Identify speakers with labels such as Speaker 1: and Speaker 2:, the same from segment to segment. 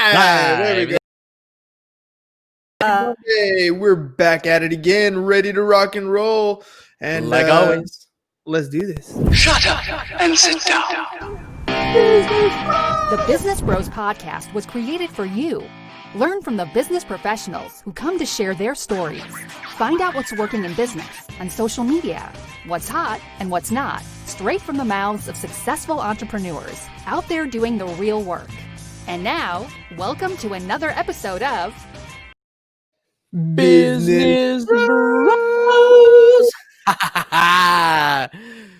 Speaker 1: There we go. Hey, we're back at it again, ready to rock and roll. And
Speaker 2: like always,
Speaker 1: let's do this.
Speaker 3: Shut up and sit down.
Speaker 4: The Business Bros Podcast was created for you. Learn from the business professionals who come to share their stories. Find out what's working in business, on social media, what's hot and what's not, straight from the mouths of successful entrepreneurs out there doing the real work. And now, welcome to another episode of
Speaker 1: Business
Speaker 2: Bros.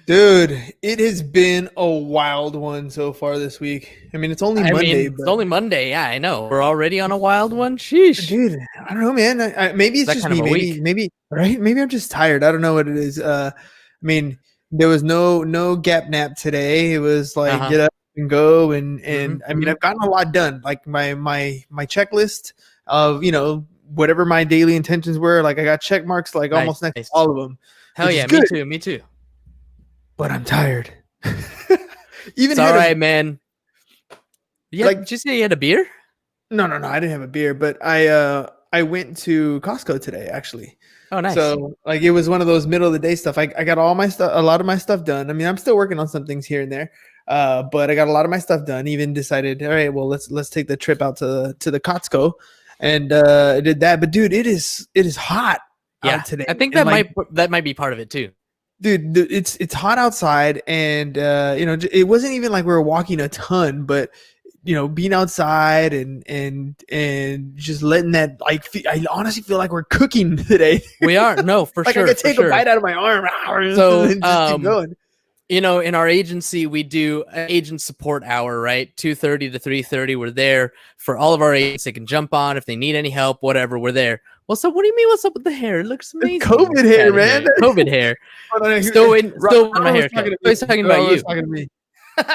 Speaker 1: Dude, it has been a wild one so far this week. I mean, it's only Monday.
Speaker 2: It's only Monday. Yeah, I know. We're already on a wild one. Sheesh.
Speaker 1: Dude, I don't know, man. Maybe it's just me. Maybe right? Maybe I'm just tired. I don't know what it is. I mean, there was no gap nap today. It was like get up and go, and I mean, I've gotten a lot done. Like my checklist of whatever my daily intentions were. Like I got check marks like almost next to all of them.
Speaker 2: Hell yeah, me too.
Speaker 1: But I'm tired.
Speaker 2: It's all right, man. Did you say you had a beer?
Speaker 1: No, I didn't have a beer, but I went to Costco today, actually.
Speaker 2: Oh, nice.
Speaker 1: So like it was one of those middle of the day stuff. I got all my stuff, a lot of my stuff done. I mean, I'm still working on some things here and there, but I got a lot of my stuff done. Even decided, all right, well, let's take the trip out to the Costco, and I did that. But dude, it is hot out today.
Speaker 2: I think that might be part of it too.
Speaker 1: Dude, it's hot outside, and it wasn't even like we were walking a ton, but being outside and just letting that I honestly feel like we're cooking today.
Speaker 2: We are, no, for
Speaker 1: like
Speaker 2: sure.
Speaker 1: I could take a bite out of my arm.
Speaker 2: So
Speaker 1: and just keep going.
Speaker 2: In our agency, we do an agent support hour, right? 2:30 to 3:30. We're there for all of our agents. They can jump on if they need any help, whatever. We're there. Well, so what do you mean? What's up with the hair? It looks amazing.
Speaker 1: COVID hair, man.
Speaker 2: COVID hair. Still in my haircut. He's talking about you.
Speaker 1: Talking to me.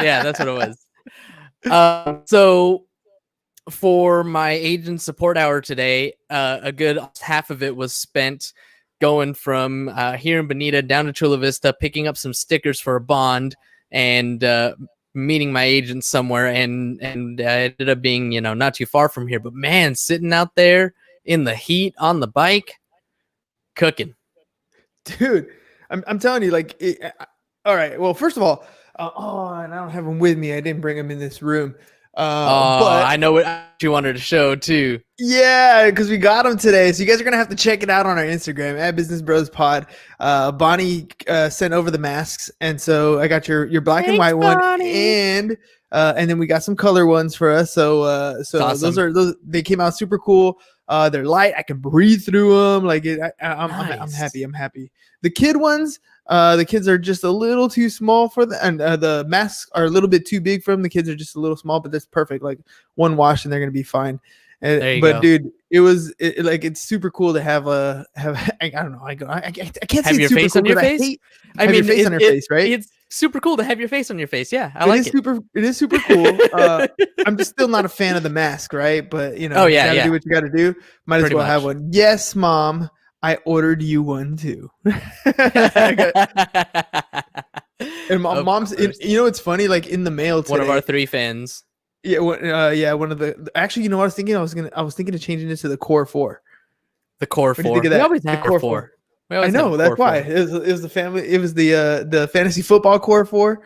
Speaker 2: Yeah, that's what it was. So for my agent support hour today, a good half of it was spent going from here in Bonita down to Chula Vista, picking up some stickers for a bond, and meeting my agent somewhere, and ended up being not too far from here. But man, sitting out there in the heat on the bike, cooking,
Speaker 1: dude. I'm telling you, like, all right. Well, first of all, and I don't have him with me. I didn't bring him in this room. But
Speaker 2: I know what you wanted to show too.
Speaker 1: Yeah, because we got him today. So you guys are gonna have to check it out on our Instagram at Business Bros Pod. Bonnie sent over the masks, and so I got your black and white one, and then we got some color ones for us. So awesome. those they came out super cool. They're light. I can breathe through them. Like I'm happy. I'm happy. The kid ones. The kids are just a little too small for them, and the masks are a little bit too big for them. The kids are just a little small, but that's perfect. Like one wash and they're gonna be fine. Dude, it's super cool to have I don't know. I can't
Speaker 2: have
Speaker 1: say
Speaker 2: your
Speaker 1: super
Speaker 2: face
Speaker 1: cool
Speaker 2: on your face.
Speaker 1: I mean, your face on your face, right?
Speaker 2: It's super cool to have your face on your face. Yeah, I like it.
Speaker 1: It is super cool. I'm just still not a fan of the mask, right? But you gotta do what you gotta do. Might as well have one. Yes, Mom. I ordered you one too. And mom's, it's funny. Like in the mail today,
Speaker 2: one of our 3 fans.
Speaker 1: Yeah, one of the. Actually, what I was thinking? I was thinking of changing it to the Core 4.
Speaker 2: The Core 4.
Speaker 1: We always had the Core 4. I know that's why it was the family. It was the fantasy football Core 4.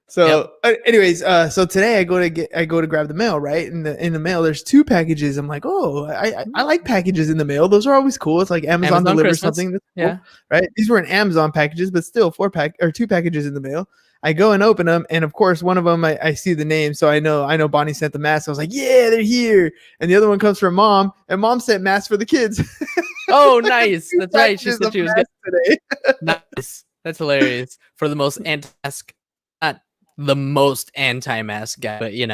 Speaker 1: So, anyways, so today I go to grab the mail, right? In the mail, there's 2 packages. I'm like, oh, I like packages in the mail. Those are always cool. It's like Amazon delivers something. That's cool, right? These weren't Amazon packages, but still 2 packages in the mail. I go and open them, and of course, one of them I see the name, so I know Bonnie sent the mask. I was like, yeah, they're here. And the other one comes from Mom, and Mom sent masks for the kids.
Speaker 2: Oh, nice. That's right. She said she was good
Speaker 1: today.
Speaker 2: Nice. That's hilarious. For the most anti-mask. The most anti-mask guy, but
Speaker 1: dude,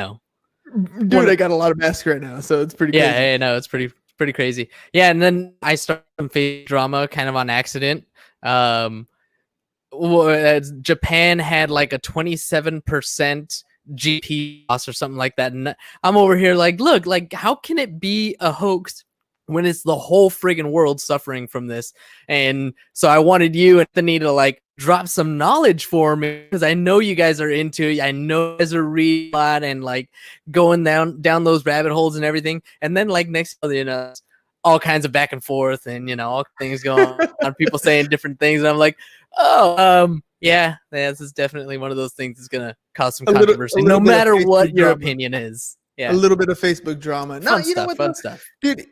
Speaker 1: I got a lot of masks right now, so it's pretty crazy.
Speaker 2: Yeah, I know, it's pretty crazy. Yeah, and then I started some fake drama kind of on accident. Japan had like a 27% GP loss or something like that, and I'm over here like, look, like how can it be a hoax when it's the whole friggin' world suffering from this? And so I wanted you and Anthony to like drop some knowledge for me, because I know you guys are into it. I know you guys are reading a lot and like going down those rabbit holes and everything. And then like next, all kinds of back and forth and all things going on, people saying different things. And I'm like, yeah, this is definitely one of those things that's gonna cause some controversy, no matter what your opinion is. Yeah,
Speaker 1: a little bit of Facebook drama. No,
Speaker 2: fun stuff,
Speaker 1: dude.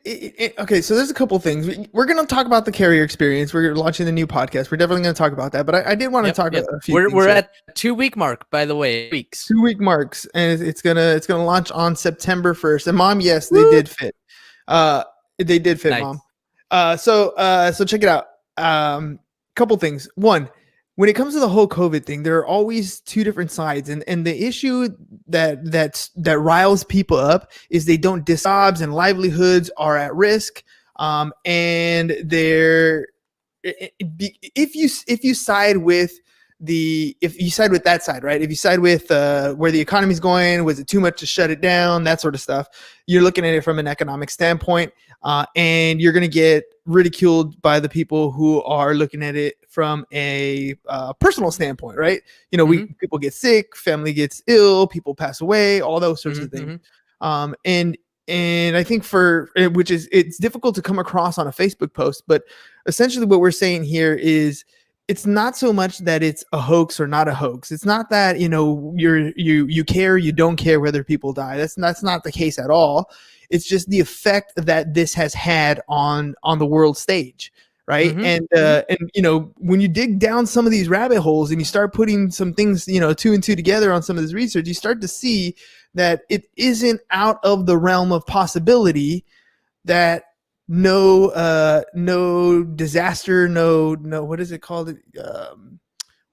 Speaker 1: Okay, so there's a couple things. We're gonna talk about the carrier experience. We're launching the new podcast. We're definitely gonna talk about that. But I did want to talk about a few.
Speaker 2: We're at 2-week mark, by the way.
Speaker 1: 2-week marks, and it's gonna launch on September 1st. And Mom, yes, they did fit. They did fit, nice. Mom. So check it out. Couple things. One, when it comes to the whole COVID thing, there are always two different sides, and the issue that riles people up is they don't jobs and livelihoods are at risk, and they're if you side with that side, right? If you side with where the economy's going, was it too much to shut it down, that sort of stuff, you're looking at it from an economic standpoint, and you're going to get ridiculed by the people who are looking at it from a personal standpoint, right? People get sick, family gets ill, people pass away, all those sorts of things. And I think it's difficult to come across on a Facebook post, but essentially what we're saying here is it's not so much that it's a hoax or not a hoax. It's not that, you care, you don't care whether people die. That's not the case at all. It's just the effect that this has had on the world stage, right? And when you dig down some of these rabbit holes and you start putting some things, 2 and 2 together on some of this research, you start to see that it isn't out of the realm of possibility that no disaster, no what is it called?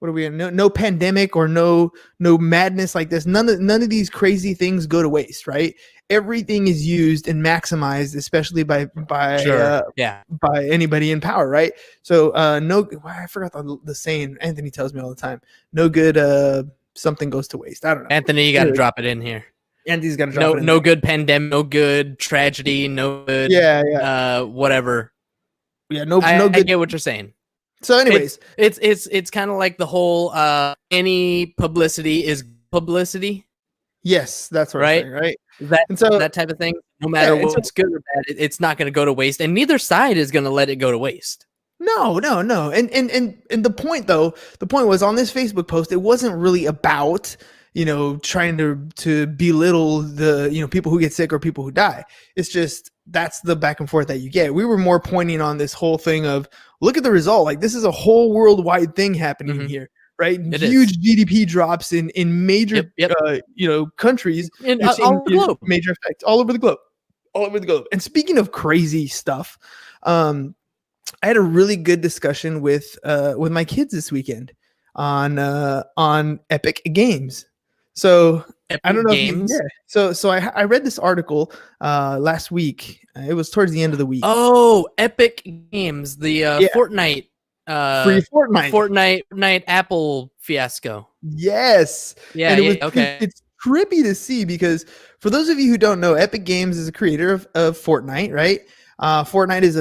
Speaker 1: What are we in? No pandemic or no madness like this. None of these crazy things go to waste, right? Everything is used and maximized, especially by anybody in power, right? So I forgot the saying Anthony tells me all the time. No good something goes to waste. I don't know.
Speaker 2: Anthony, you got to drop it in here.
Speaker 1: Andy's got to drop it in
Speaker 2: no good pandemic, no good tragedy, no good whatever.
Speaker 1: Yeah, no good.
Speaker 2: I get what you're saying.
Speaker 1: So anyways,
Speaker 2: it's kind of like the whole any publicity is publicity.
Speaker 1: Yes, that's what I'm saying, right?
Speaker 2: That type of thing. No matter what's good or bad, it's not going to go to waste, and neither side is going to let it go to waste.
Speaker 1: No. And the point was on this Facebook post, it wasn't really about trying to belittle the people who get sick or people who die. It's just that's the back and forth that you get. We were more pointing on this whole thing of look at the result. Like this is a whole worldwide thing happening here, right? Huge GDP drops in major countries
Speaker 2: and all over the globe.
Speaker 1: Major effects all over the globe. And speaking of crazy stuff, I had a really good discussion with my kids this weekend on Epic Games. So I don't know
Speaker 2: games.
Speaker 1: So I read this article last week. It was towards the end of the week.
Speaker 2: Oh, Epic Games, the Fortnite
Speaker 1: free
Speaker 2: Fortnite Apple fiasco.
Speaker 1: Yes.
Speaker 2: Yeah.
Speaker 1: And
Speaker 2: it's
Speaker 1: trippy to see because for those of you who don't know, Epic Games is a creator of Fortnite, right? Fortnite is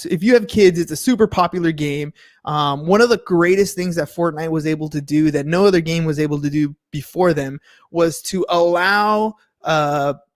Speaker 1: if you have kids, it's a super popular game. One of the greatest things that Fortnite was able to do that no other game was able to do before them was to allow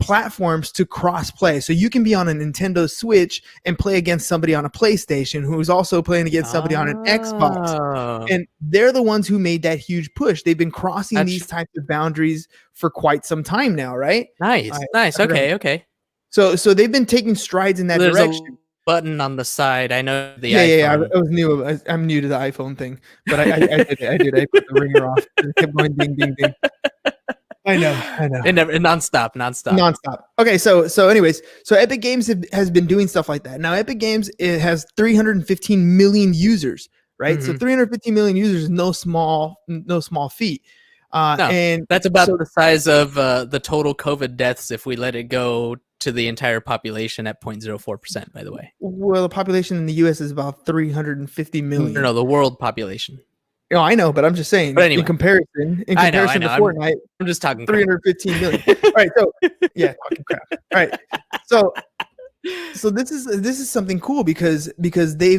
Speaker 1: platforms to cross play. So you can be on a Nintendo Switch and play against somebody on a PlayStation who's also playing against somebody on an Xbox. And they're the ones who made that huge push. They've been crossing these types of boundaries for quite some time now, right?
Speaker 2: Nice. Okay.
Speaker 1: So they've been taking strides in that direction.
Speaker 2: A button on the side. I know the
Speaker 1: iPhone.
Speaker 2: Yeah.
Speaker 1: I was new. I'm new to the iPhone thing, but I did. I put the ringer off. It kept going ding, ding, ding. I know.
Speaker 2: And nonstop.
Speaker 1: Okay, so anyways, so Epic Games has been doing stuff like that. Now Epic Games, it has 315 million users, right? So 315 million users is no small feat. And
Speaker 2: that's about the size of the total COVID deaths if we let it go to the entire population at 0.04%, by the way.
Speaker 1: Well, the population in the U.S. is about 350 million.
Speaker 2: No, the world population.
Speaker 1: No, I know, but I'm just saying. But anyway, in comparison
Speaker 2: I know.
Speaker 1: to Fortnite,
Speaker 2: I'm just talking
Speaker 1: 315 million. All right, so yeah, talking crap. All right, So this is something cool because they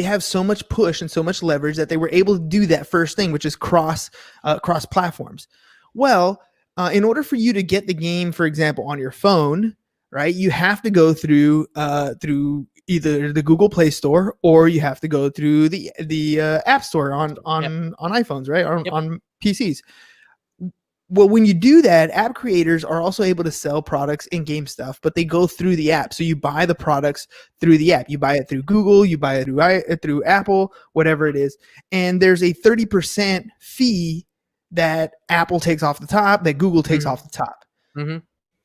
Speaker 1: have so much push and so much leverage that they were able to do that first thing, which is cross platforms. Well, in order for you to get the game, for example, on your phone, right, you have to go through either the Google Play Store or you have to go through the App Store on iPhones, right, on PCs. Well, when you do that, app creators are also able to sell products and game stuff, but they go through the app. So you buy the products through the app. You buy it through Google, you buy it through Apple, whatever it is. And there's a 30% fee that Apple takes off the top, that Google takes off the top.
Speaker 2: Mm-hmm.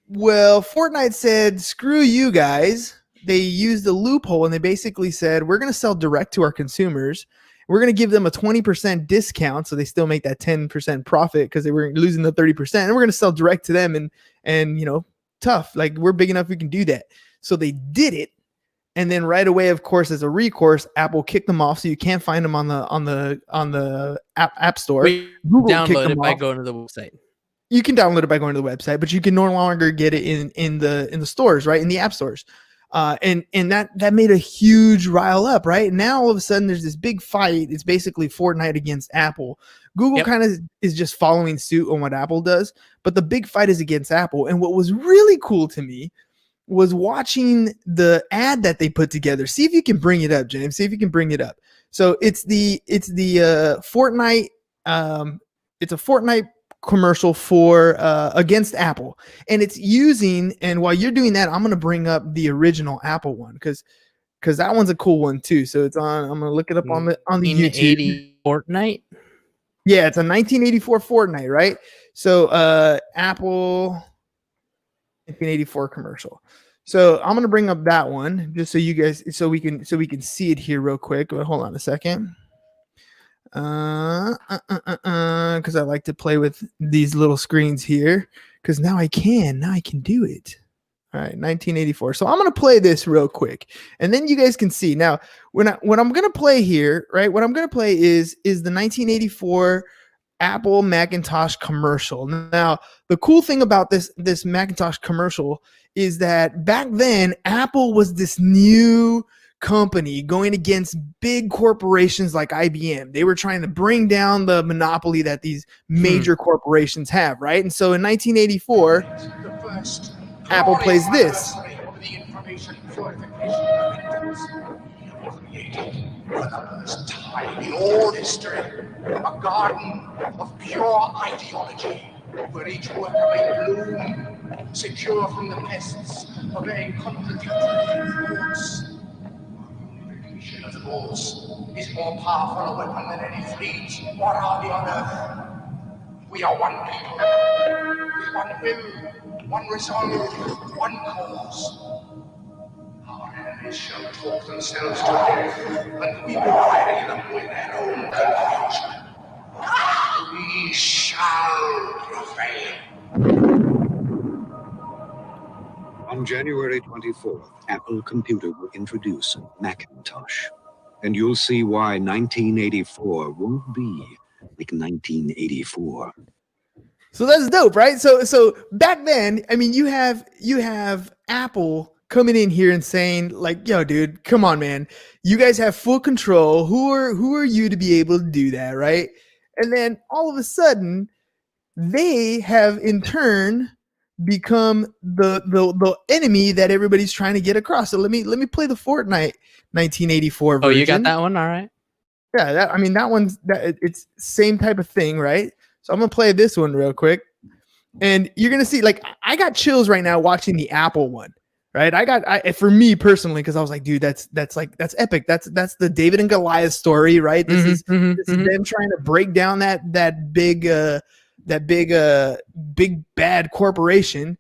Speaker 1: Well, Fortnite said, screw you guys. They used a loophole and they basically said, we're going to sell direct to our consumers. We're going to give them a 20% discount, so they still make that 10% profit because they were losing the 30%. And we're going to sell direct to them, and you know, tough. Like, we're big enough, we can do that. So they did it, and then right away, of course, as a recourse, Apple kicked them off, so you can't find them on the app store.
Speaker 2: Google download it by going to the website.
Speaker 1: You can download it by going to the website, but you can no longer get it in the stores, right? In the app stores. And that made a huge rile up, right? Now all of a sudden there's this big fight. It's basically Fortnite against Apple. Google kind of is just following suit on what Apple does, but the big fight is against Apple. And what was really cool to me was watching the ad that they put together. See if you can bring it up, James. See if you can bring it up. So it's the Fortnite. It's a Fortnite commercial for against Apple, and it's using, and while you're doing that, I'm going to bring up the original Apple one because that one's a cool one too. So it's on, I'm going to look it up on the YouTube.
Speaker 2: Fortnite.
Speaker 1: Yeah, it's a 1984 Fortnite, right? So Apple 1984 commercial. So I'm going to bring up that one just so you guys, so we can see it here real quick. Hold on a second. Because I like to play with these little screens here because now I can do it. All right, 1984. So I'm going to play this real quick and then you guys can see. Now, what I'm going to play here, right? What I'm going to play is the 1984 Apple Macintosh commercial. Now, the cool thing about this Macintosh commercial is that back then Apple was this new company going against big corporations like IBM. They were trying to bring down the monopoly that these major corporations have, right? And so in 1984, Apple plays this.
Speaker 5: For the first time in all history, a garden of pure ideology, where each worker may bloom, secure from the pests, obeying contradictory thoughts. Of the force is more powerful a weapon than any fleet or army on earth. We are one people, with one will, one resolve, one cause. Our enemies shall talk themselves to death, and we will bury them with their own confusion. We shall prevail.
Speaker 6: On January 24th, Apple Computer will introduce Macintosh. And you'll see why 1984 won't be like 1984.
Speaker 1: So that's dope, right? So back then, I mean, you have Apple coming in here and saying like, yo, dude, come on, man. You guys have full control. Who are you to be able to do that, right? And then all of a sudden, they have in turn become the enemy that everybody's trying to get across. So let me play the Fortnite 1984 version.
Speaker 2: Oh, you got that one? All right.
Speaker 1: Yeah, that one's it's same type of thing, right? So I'm gonna play this one real quick, and you're gonna see like I got chills right now watching the Apple one, right? For me personally, because I was like, dude, that's epic. That's the David and Goliath story, right? This is them trying to break down that big bad corporation,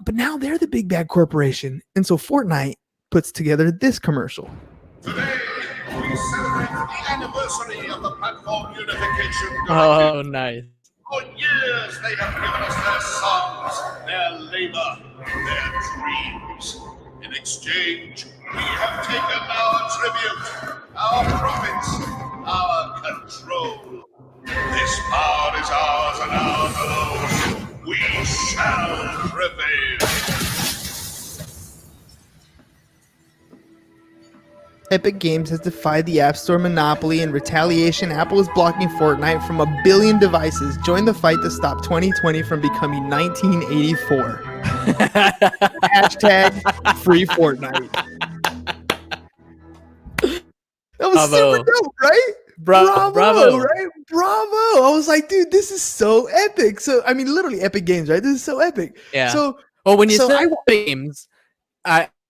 Speaker 1: but now they're the big bad corporation, and so Fortnite puts together this commercial.
Speaker 5: Today, we celebrate the anniversary of the platform unification.
Speaker 2: Oh, nice.
Speaker 5: For years, they have given us their songs, their labor, their dreams. In exchange, we have taken our tribute, our profits, our control. This power is ours and ours alone. We shall prevail.
Speaker 1: Epic Games has defied the App Store monopoly. In retaliation, Apple is blocking Fortnite from 1 billion devices. Join the fight to stop 2020 from becoming 1984. Hashtag free Fortnite. That was super dope, right?
Speaker 2: Bravo.
Speaker 1: Right? Bravo. I was like, dude, this is so epic. So, I mean, literally Epic Games, right? This is so epic.
Speaker 2: Yeah.
Speaker 1: So,
Speaker 2: well, when you
Speaker 1: so
Speaker 2: said games,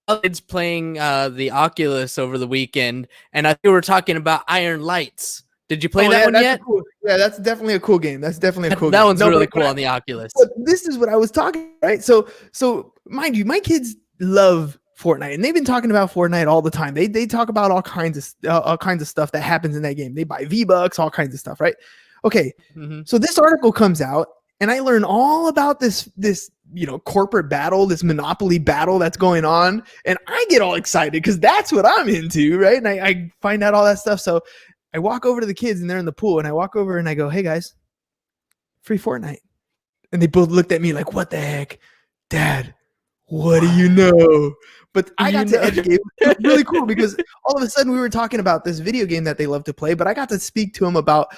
Speaker 2: it's playing the Oculus over the weekend, and I think we were talking about Iron Lights. Did you play that one yet?
Speaker 1: Cool, yeah, that's definitely a cool game. That's definitely a cool
Speaker 2: that
Speaker 1: game.
Speaker 2: one's really cool on the Oculus.
Speaker 1: But this is what I was talking, right? So mind you, my kids love Fortnite, and they've been talking about Fortnite all the time. They talk about all kinds of stuff that happens in that game. They buy V-Bucks, all kinds of stuff, right? Okay, so this article comes out, and I learn all about this corporate battle, this monopoly battle that's going on, and I get all excited because that's what I'm into, right? And I find out all that stuff. So I walk over to the kids, and they're in the pool, and I walk over and I go, "Hey guys, free Fortnite," and they both looked at me like, "What the heck, Dad? What do you know?" But I got to educate. It was really cool because all of a sudden we were talking about this video game that they love to play, but I got to speak to them about,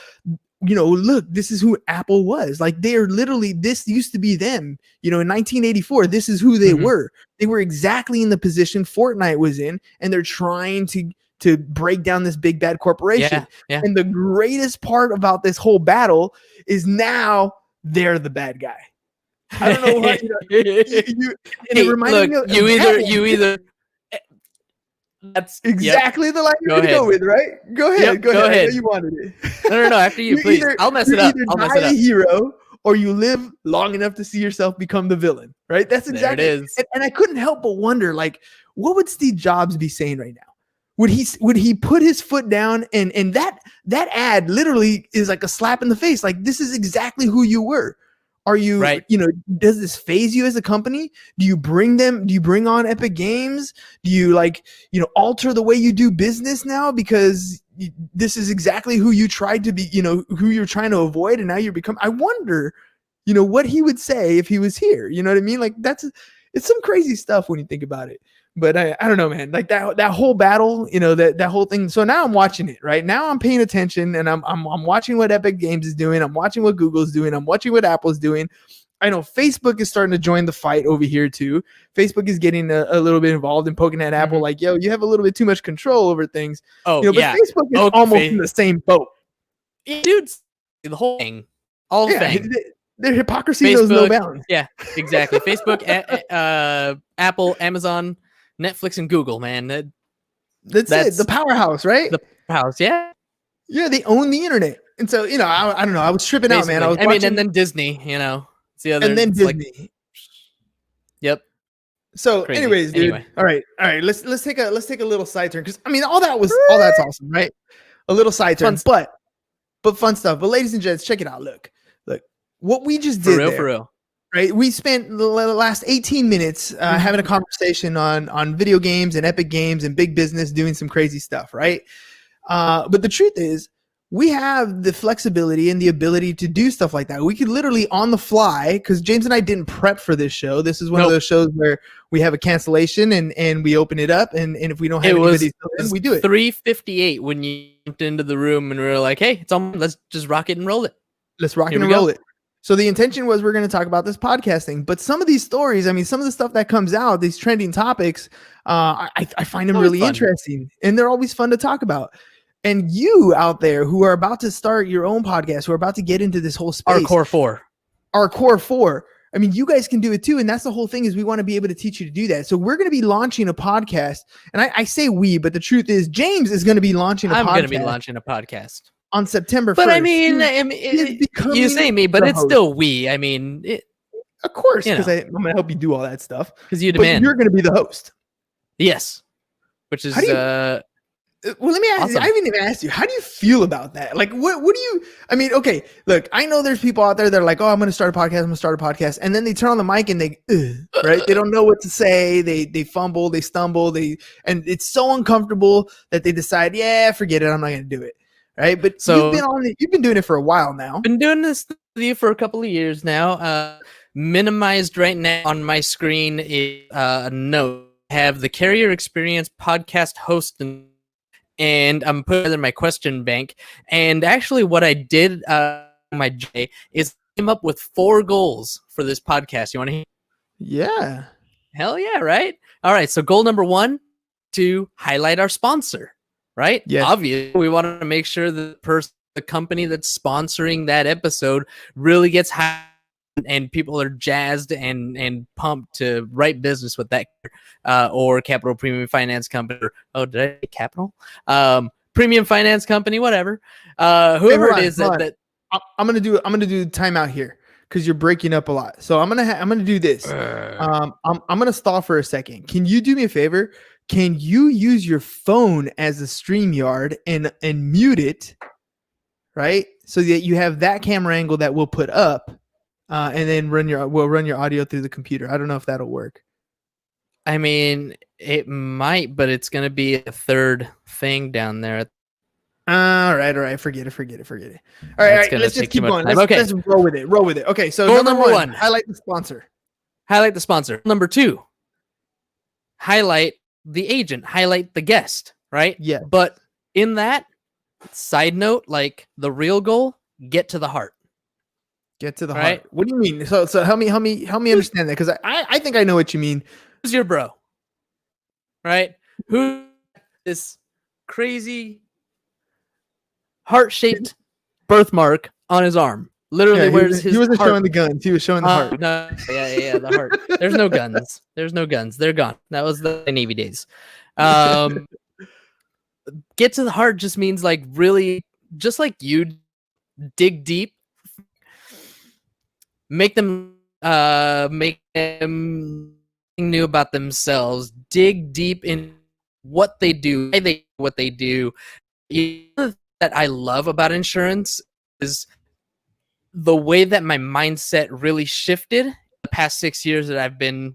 Speaker 1: look, this is who Apple was. Like, they are literally, this used to be them. In 1984, this is who they were. They were exactly in the position Fortnite was in, and they're trying to break down this big bad corporation.
Speaker 2: Yeah.
Speaker 1: And the greatest part about this whole battle is now they're the bad guy. I don't know why.
Speaker 2: You either. That's
Speaker 1: exactly the line you're going to go with, right? Go ahead. Go ahead. I know you wanted it.
Speaker 2: No. After you, please. I'll mess it up.
Speaker 1: I'll mess it up. Hero, or you live long enough to see yourself become the villain, right? That's exactly
Speaker 2: there it is.
Speaker 1: And I couldn't help but wonder, like, what would Steve Jobs be saying right now? Would he put his foot down and that ad literally is like a slap in the face? Like, this is exactly who you were. Are you,
Speaker 2: right?
Speaker 1: Does this phase you as a company? Do you bring on Epic Games? Do you alter the way you do business now because this is exactly who you tried to be, who you're trying to avoid, and now you're I wonder, what he would say if he was here. You know what I mean? Like, it's some crazy stuff when you think about it. But I don't know, man. Like that whole battle, that whole thing. So now I'm watching it. Right now I'm paying attention, and I'm watching what Epic Games is doing. I'm watching what Google's doing. I'm watching what Apple's doing. I know Facebook is starting to join the fight over here too. Facebook is getting a little bit involved and poking at Apple, like, yo, you have a little bit too much control over things.
Speaker 2: But
Speaker 1: Facebook is almost in the same boat.
Speaker 2: Dude, the whole thing, all thing.
Speaker 1: Their hypocrisy knows no bounds.
Speaker 2: Yeah, exactly. Facebook, Apple, Amazon, Netflix, and Google, man.
Speaker 1: That's it. The powerhouse, right?
Speaker 2: The powerhouse, yeah.
Speaker 1: Yeah, they own the internet. And so, I don't know. I was tripping out, man.
Speaker 2: And then Disney, it's the other.
Speaker 1: And then Disney.
Speaker 2: Yep.
Speaker 1: So, crazy. Anyways, dude. Anyway. All right. Let's take a little side turn, because all that's awesome, right? A little side turn, but fun stuff. But ladies and gents, check it out. Look, what we just did
Speaker 2: for real.
Speaker 1: Right, we spent the last 18 minutes having a conversation on video games and Epic Games and big business doing some crazy stuff, right? But the truth is, we have the flexibility and the ability to do stuff like that. We could literally on the fly, because James and I didn't prep for this show. This is one of those shows where we have a cancellation and we open it up, and if we don't have anybody, we do it.
Speaker 2: 3:58 when you jumped into the room, and we were like, "Hey, it's on. Let's just rock it and roll it.
Speaker 1: Let's rock it and roll it." So the intention was we're going to talk about this podcasting, but some of these stories, some of the stuff that comes out, these trending topics, I find them really interesting, and they're always fun to talk about. And you out there who are about to start your own podcast, who are about to get into this whole space,
Speaker 2: our core four.
Speaker 1: You guys can do it too. And that's the whole thing, is we want to be able to teach you to do that. So we're going to be launching a podcast, and I say we, but the truth is James is going to be launching
Speaker 2: I'm going to be launching a podcast
Speaker 1: on September 1st.
Speaker 2: But you say me, but it's still we.
Speaker 1: Of course, because I'm going to help you do all that stuff.
Speaker 2: Because you demand.
Speaker 1: But you're going to be the host.
Speaker 2: Yes. Which is
Speaker 1: well, let me ask you. I haven't even asked you. How do you feel about that? Like, what do you? Okay. Look, I know there's people out there that are like, "Oh, I'm going to start a podcast," and then they turn on the mic and they, right? They don't know what to say. They fumble. They stumble. And it's so uncomfortable that they decide, yeah, forget it. I'm not going to do it. Right? But so you've been doing it for a while now.
Speaker 2: Been doing this with you for a couple of years now. Minimized right now on my screen is a note. I have the Carrier Experience podcast host and and I'm putting together my question bank. And actually, what I did my day is came up with 4 goals for this podcast. You want to hear?
Speaker 1: Yeah.
Speaker 2: Hell yeah, right? All right, so goal number 1, to highlight our sponsor, right?
Speaker 1: Yes.
Speaker 2: Obviously, we want to make sure that the company that's sponsoring that episode really gets high and people are jazzed and pumped to write business with that or Capital Premium Finance Company. Oh, did I say Capital? Premium Finance Company, whatever. Whoever it is that
Speaker 1: I'm gonna do timeout here because you're breaking up a lot. So I'm gonna do this. I'm gonna stall for a second. Can you do me a favor? Can you use your phone as a StreamYard and mute it, right? So that you have that camera angle that we'll put up, and then we'll run your audio through the computer. I don't know if that'll work.
Speaker 2: I mean, it might, but it's gonna be a third thing down there.
Speaker 1: All right. Forget it. All right. Let's just keep going. Let's roll with it. Okay. So
Speaker 2: goal number 1,
Speaker 1: highlight the sponsor.
Speaker 2: Number 2, highlight the agent, highlight the guest, right?
Speaker 1: Yeah.
Speaker 2: But in that, side note, like the real goal, get to the heart.
Speaker 1: Get to the heart. What do you mean? So help me understand that, because I think I know what you mean.
Speaker 2: Who's your bro? Right? Who this crazy heart-shaped birthmark on his arm? Literally, where's his?
Speaker 1: He wasn't
Speaker 2: heart?
Speaker 1: Showing the guns. He was showing the heart.
Speaker 2: No, yeah, the heart. There's no guns. They're gone. That was the Navy days. Get to the heart just means like really, just like you dig deep, make them new about themselves. Dig deep in what they do, what they do. That I love about insurance is the way that my mindset really shifted the past 6 years that I've been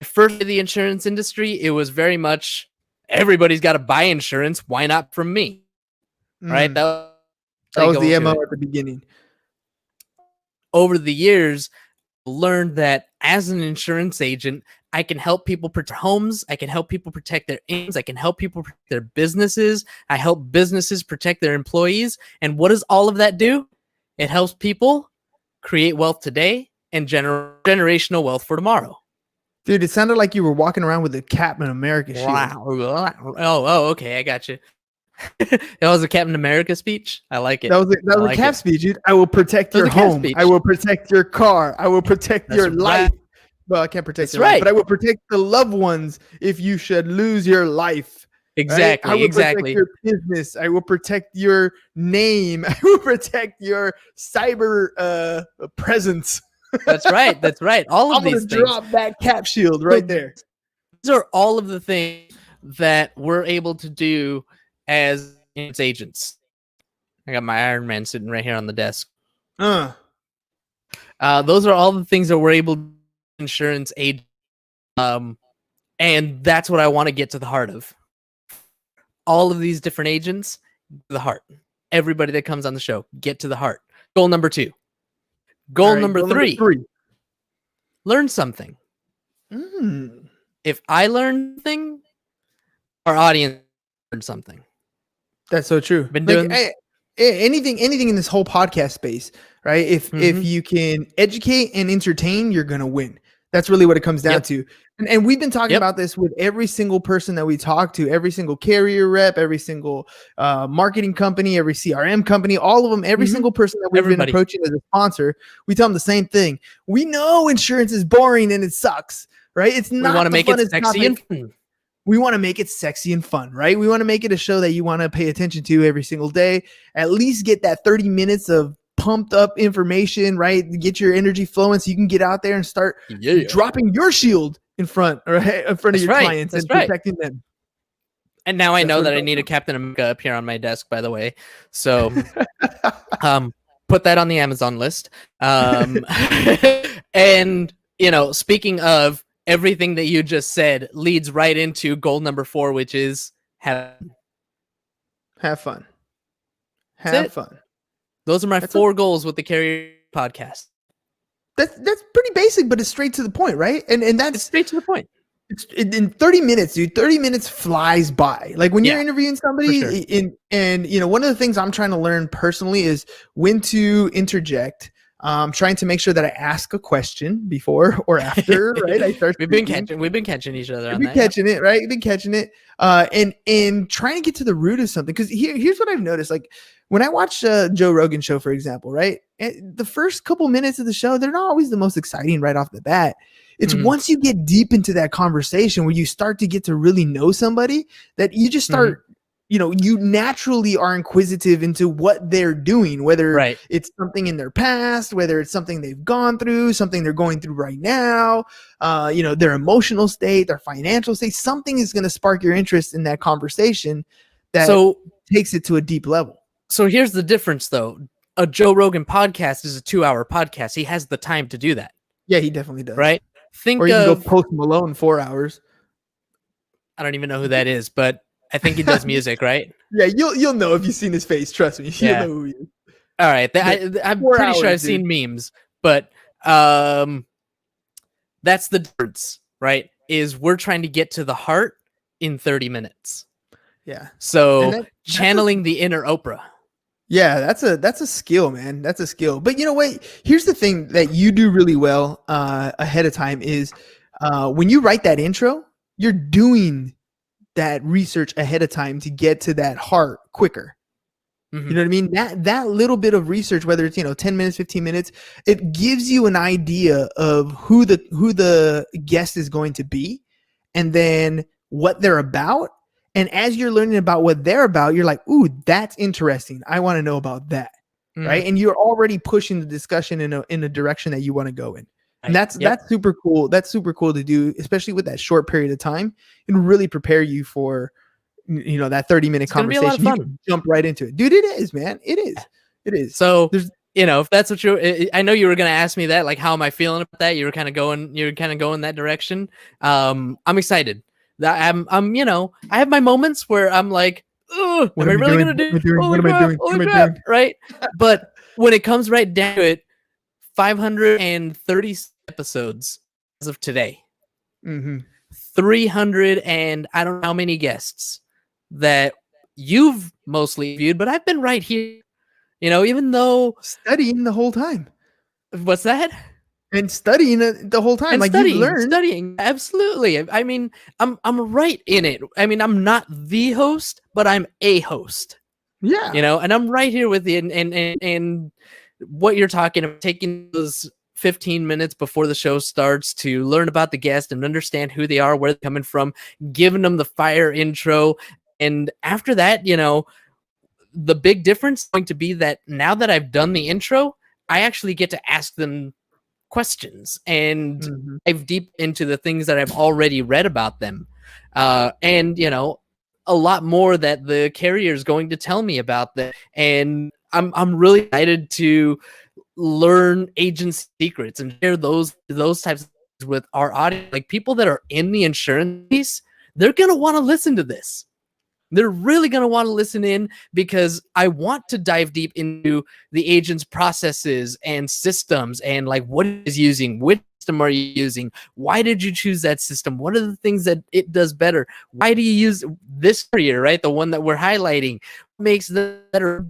Speaker 2: first in the insurance industry. It was very much everybody's got to buy insurance. Why not from me? Right.
Speaker 1: That was the MO at the beginning.
Speaker 2: Over the years, learned that as an insurance agent, I can help people protect homes. I can help people protect their incomes. I can help people protect their businesses. I help businesses protect their employees. And what does all of that do? It helps people create wealth today and generational wealth for tomorrow.
Speaker 1: Dude, it sounded like you were walking around with a Captain America shield.
Speaker 2: Wow. Oh, okay. I got you. That was a Captain America speech. I like it.
Speaker 1: That was a Cap speech, dude. I will protect your home. I will protect your car. I will protect your life. Well, I can't protect your life, but I will protect the loved ones if you should lose your life.
Speaker 2: Exactly.
Speaker 1: Right? I will
Speaker 2: protect
Speaker 1: your business. I will protect your name. I will protect your cyber presence.
Speaker 2: That's right. All of these things.
Speaker 1: Drop that Cap shield right there.
Speaker 2: These are all of the things that we're able to do as agents. I got my Iron Man sitting right here on the desk. Those are all the things that we're able to do insurance agent. And that's what I want to get to the heart of. All of these different agents, the heart. Everybody that comes on the show, get to the heart. Goal number 2. Goal number three. Learn something. If I learn something, our audience learned something.
Speaker 1: That's so true.
Speaker 2: Been doing
Speaker 1: anything in this whole podcast space, right? If you can educate and entertain, you're gonna win. That's really what it comes down to. And we've been talking about this with every single person that we talk to, every single carrier rep, every single marketing company, every CRM company, all of them, every single person that we've been approaching as a sponsor. We tell them the same thing. We know insurance is boring and it sucks, right? It's not.
Speaker 2: We want to make it sexy and fun.
Speaker 1: We want to make it sexy and fun, right? We want to make it a show that you want to pay attention to every single day. At least get that 30 minutes of pumped up information, right? Get your energy flowing so you can get out there and start dropping your shield in front of your clients and protecting them.
Speaker 2: And now I know that I need a Captain America up here on my desk, by the way. So put that on the Amazon list. And, speaking of everything that you just said leads right into goal number 4, which is have
Speaker 1: fun.
Speaker 2: Have fun. Those are my 4 goals with the Carrier Podcast.
Speaker 1: That's pretty basic, but it's straight to the point, right? And that's
Speaker 2: straight to the point.
Speaker 1: In 30 minutes, dude, 30 minutes flies by. Like when you're
Speaker 2: Yeah,
Speaker 1: interviewing
Speaker 2: for
Speaker 1: somebody
Speaker 2: sure.
Speaker 1: and you know, one of the things I'm trying to learn personally is when to interject. Trying to make sure that I ask a question before or after, right? I start
Speaker 2: We've
Speaker 1: speaking.
Speaker 2: been catching each other
Speaker 1: You've
Speaker 2: on
Speaker 1: been
Speaker 2: that. Yeah.
Speaker 1: catching it, right? You've been catching it. And trying to get to the root of something. Because here's what I've noticed. Like when I watch Joe Rogan show, for example, right? The first couple minutes of the show, they're not always the most exciting right off the bat. It's
Speaker 2: Mhm.
Speaker 1: once you get deep into that conversation where you start to get to really know somebody that you just start, you know, you naturally are inquisitive into what they're doing, whether
Speaker 2: Right.
Speaker 1: it's something in their past, whether it's something they've gone through, something they're going through right now, you know, their emotional state, their financial state, something is going to spark your interest in that conversation that
Speaker 2: So
Speaker 1: takes it to a deep level.
Speaker 2: So here's the difference, though. A Joe Rogan podcast is a 2-hour podcast. He has the time to do that,
Speaker 1: Yeah, he definitely does.
Speaker 2: right?
Speaker 1: Or
Speaker 2: Think
Speaker 1: you can go
Speaker 2: of,
Speaker 1: Post Malone 4 hours.
Speaker 2: I don't even know who that is, but I think he does music, right?
Speaker 1: Yeah, you'll know if you've seen his face. Trust me, you'll
Speaker 2: Yeah.
Speaker 1: know who he is.
Speaker 2: All right.
Speaker 1: But
Speaker 2: I'm
Speaker 1: 4
Speaker 2: pretty sure
Speaker 1: hours,
Speaker 2: I've seen memes, but that's the difference, right? Is we're trying to get to the heart in 30 minutes.
Speaker 1: Yeah.
Speaker 2: So
Speaker 1: that's
Speaker 2: channeling the inner Oprah.
Speaker 1: Yeah, that's a skill, man. That's a skill. But you know what? Here's the thing that you do really well ahead of time is when you write that intro, you're doing that research ahead of time to get to that heart quicker. You know what I mean? That little bit of research, whether it's 10 minutes, 15 minutes, it gives you an idea of who the guest is going to be, and then what they're about. And as you're learning about what they're about, you're like, "Ooh, that's interesting. I want to know about that." Right? And you're already pushing the discussion in a direction that you want to go in. And that's super cool. That's super cool to do, especially with that short period of time, and really prepare you for that 30-minute conversation. You can jump right into it, dude. It is, man. It is. It is.
Speaker 2: So if that's what I know you were going to ask me that, like, how am I feeling about that? You're kind of going that direction. I'm excited. I'm I have my moments where I'm like, am I really going to do?
Speaker 1: What am I doing?
Speaker 2: Holy crap, right? But when it comes right down to it, 530 episodes as of today. 300 and I don't know how many guests that you've mostly viewed, but I've been right here, even though
Speaker 1: studying the whole time.
Speaker 2: What's that?
Speaker 1: And studying the whole time,
Speaker 2: and
Speaker 1: like
Speaker 2: studying. Absolutely. I mean, I'm right in it. I mean, I'm not the host, but I'm a host.
Speaker 1: Yeah.
Speaker 2: And I'm right here with you. And what you're talking about, taking those 15 minutes before the show starts to learn about the guest and understand who they are, where they're coming from, giving them the fire intro. And after that, the big difference is going to be that now that I've done the intro, I actually get to ask them questions and dive deep into the things that I've already read about them. And, a lot more that the carrier is going to tell me about that. And I'm really excited to learn agent secrets and share those types of things with our audience. Like, people that are in the insurance piece, they're going to want to listen to this. They're really going to want to listen in, because I want to dive deep into the agent's processes and systems and like what it is using, which system are you using, why did you choose that system, what are the things that it does better, why do you use this carrier, right? The one that we're highlighting, what makes them better,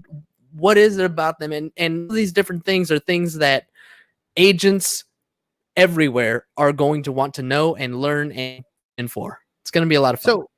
Speaker 2: what is it about them? And these different things are things that agents everywhere are going to want to know and learn and for. It's going to be a lot of fun.
Speaker 1: So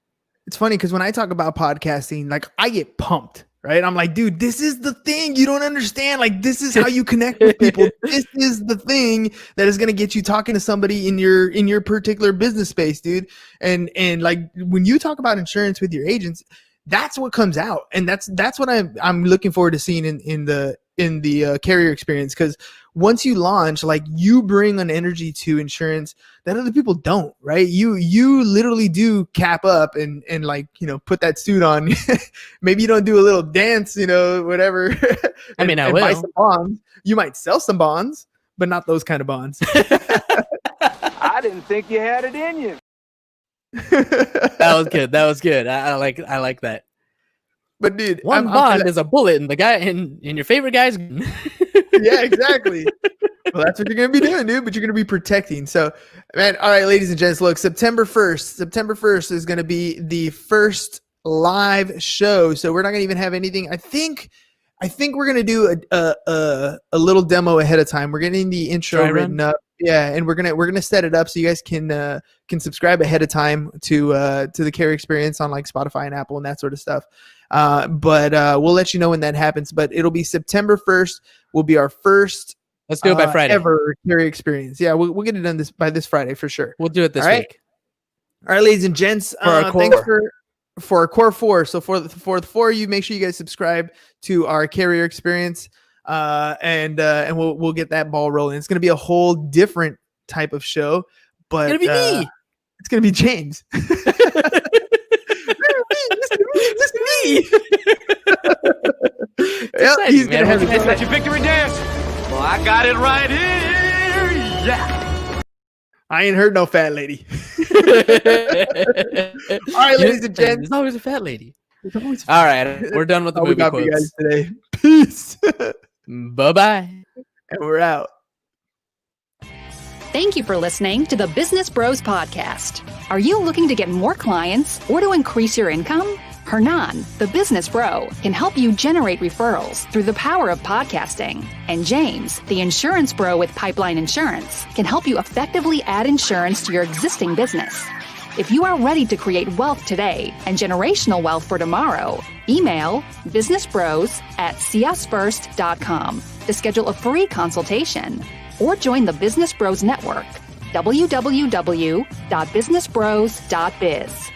Speaker 1: it's funny because when I talk about podcasting, like, I get pumped, right? I'm like, dude, this is the thing you don't understand. Like, this is how you connect with people. This is the thing that is going to get you talking to somebody in your particular business space, dude. And like, when you talk about insurance with your agents, that's what comes out, and that's what I'm looking forward to seeing in the carrier experience. Because once you launch, like, you bring an energy to insurance that other people don't, right? You literally do cap up and like, put that suit on. Maybe you don't do a little dance, whatever.
Speaker 2: I mean, I will
Speaker 1: buy some bonds. You might sell some bonds, but not those kind of bonds.
Speaker 7: I didn't think you had it in you.
Speaker 2: That was good. I like that.
Speaker 1: But dude,
Speaker 2: one bond is a bullet in the guy in your favorite guy's.
Speaker 1: Yeah, exactly. Well, that's what you're going to be doing, dude, but you're going to be protecting. So, man, all right, ladies and gents, look, September 1st is going to be the first live show. So we're not going to even have anything. I think we're going to do a little demo ahead of time. We're getting the intro written up. Yeah, and we're gonna set it up so you guys can subscribe ahead of time to the Carrier Experience on like Spotify and Apple and that sort of stuff. But we'll let you know when that happens. But it'll be September 1st. Will be our first.
Speaker 2: Let's do it by Friday.
Speaker 1: Ever Carrier Experience. Yeah, we'll get it done by this Friday for sure.
Speaker 2: We'll do it this
Speaker 1: week.
Speaker 2: All
Speaker 1: right, ladies and gents. Thanks for our core 4. So for the 4 of you, make sure you guys subscribe to our Carrier Experience. And we'll get that ball rolling. It's gonna be a whole different type of show, but
Speaker 2: it's gonna be me.
Speaker 1: It's gonna be James. It's me. Yep, he's gonna have
Speaker 7: your victory dance. Well, I got it right here. Yeah.
Speaker 1: I ain't heard no fat lady. All right, ladies and gents.
Speaker 2: There's always a fat lady. All right, we're done with the movie quotes.
Speaker 1: You guys today. Peace.
Speaker 2: Bye-bye.
Speaker 1: And we're out.
Speaker 4: Thank you for listening to the Business Bros Podcast. Are you looking to get more clients or to increase your income? Hernan, the business bro, can help you generate referrals through the power of podcasting. And James, the insurance bro with Pipeline Insurance, can help you effectively add insurance to your existing business. If you are ready to create wealth today and generational wealth for tomorrow, email businessbros@csfirst.com to schedule a free consultation or join the Business Bros Network, www.businessbros.biz.